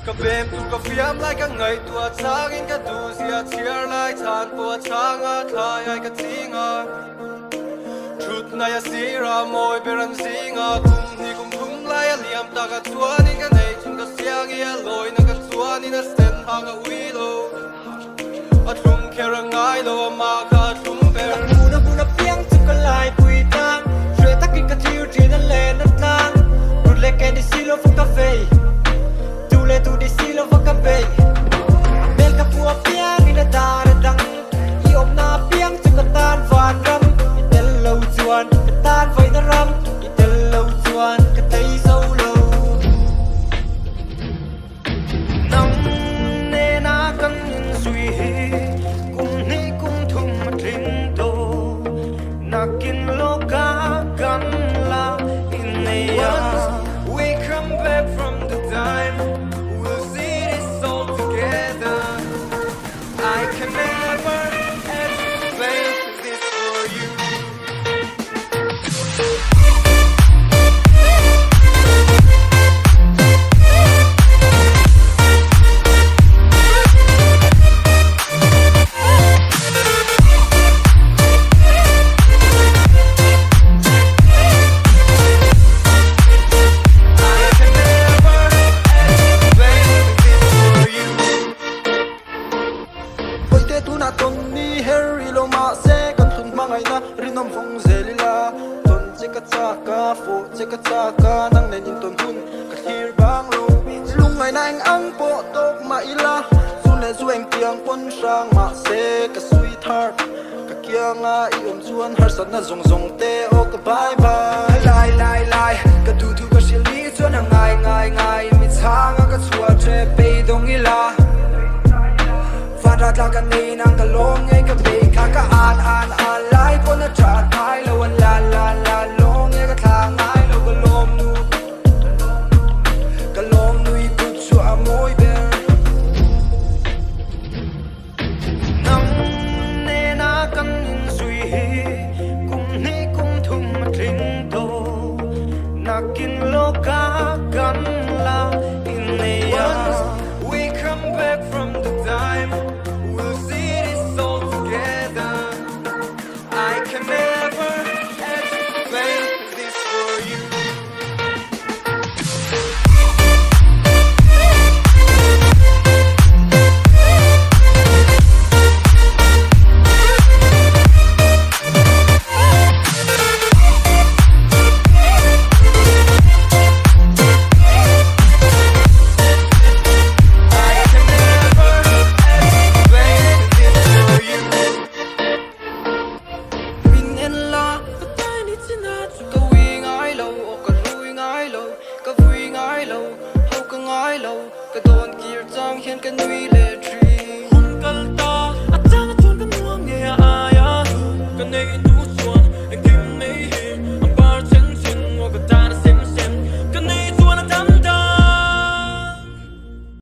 Ka bem tu ka fiam lai ka ngai tua changin ka du sia chiar lai chan tua changa thai ai ka tinga Truth na ya sira moi beran singa kum ni kum thum lai a liam ta ka chuan in ka nei chung ka siang ia loi na ka chuan in a sten ha ka ui lo a thum kera ngai lo ma ka thum ber Buna piang tu ka lai pui tang Shwe takin ka thiu tri na le na tang Rut le ke di silo fu ka fei Tu le tu di silo fu ka bei Mel ka pua piang ina ta na dang I om na piang tu ka tan van ram I tel lâu chuan ka tan vai na ram I tel lâu chuan ka thấy sâu lâu Nam ne na kan in sui hi kum ni kum thum ma tring to nakin loka kan la in ne ya we come back from the time we'll see this all together I can never explain this for you Rinam phong zelila ton cheka chaka fo cheka chaka nang nen in ton hun ka thir bang lo lungai nang ang po tok ma ila sune zueng tiang pon sang ma se ka sweetheart ka kianga I chuan har san na zong zong te o ka bye bye lai ka tu tu ka shil ni chuan ngai mi changa ka chua tre pe dong ila Fara ta ka nei nang ka long ngai ka be ka an lai pon na cha thai lo an la long ngai ka thang ngai lo ka lom nu I ku chu a moi ber Nam ne na kan in sui hi kum ni kum thum ma tring to nakin loka kan la in ne ya we come back from the time we'll see this all together I can never explain this for you cái đồn kia trang hiên cái nuôi lệ trì hôn cân